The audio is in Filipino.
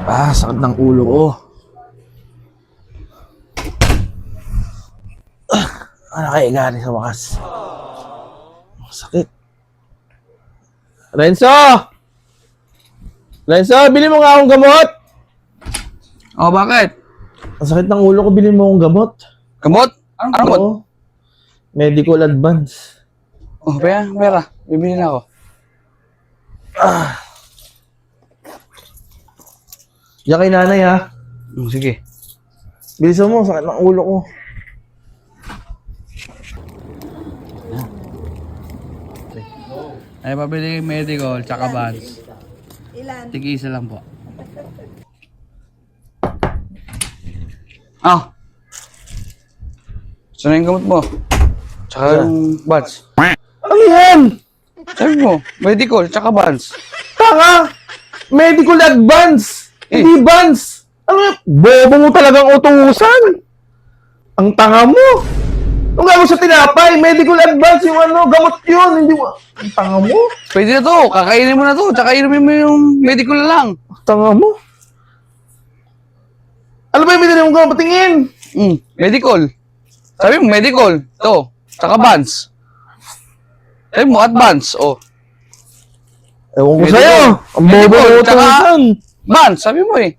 Sakit ng ulo ko. Nakaiga rin sa wakas. Sakit. Renzo! Renzo, bili mo nga akong gamot! Oh, bakit? Ang sakit ng ulo ko, bili mo akong gamot. Gamot? Anong gamot? Oo. Medical advance. Oh, pera. Bibili na ako. Diyan kay nanay ha. Sige. Bilisan mo, sakit ng ulo ko. Ay, pabili yung medical, tsaka Vans. Ilan? Tig-isa lang po. Ah! Saan yung gamot mo? Tsaka yung Vans. Ano yan? Sabi mo, medical, tsaka Vans. Tanga! Medical advance! Hindi Vans! Ano yan? Bobo mo talagang utusan! Ang tanga mo! Ang gagawin sa tinapay, medical advance yung gamot yun, hindi mo... Ang tanga mo? Pwede na to, kakainin mo na to, tsaka inumin mo yung medical na lang. Ang tanga mo? Ano ba yung binili mong gamot? Patingin! Medical. Sabi mo, medical. To, tsaka Vans. Sabi mo, advance. Oh. Ewan ko Medical. sa'yo! Ang bobo Medical, mo tsaka- utusan! Vans, sabi mo eh.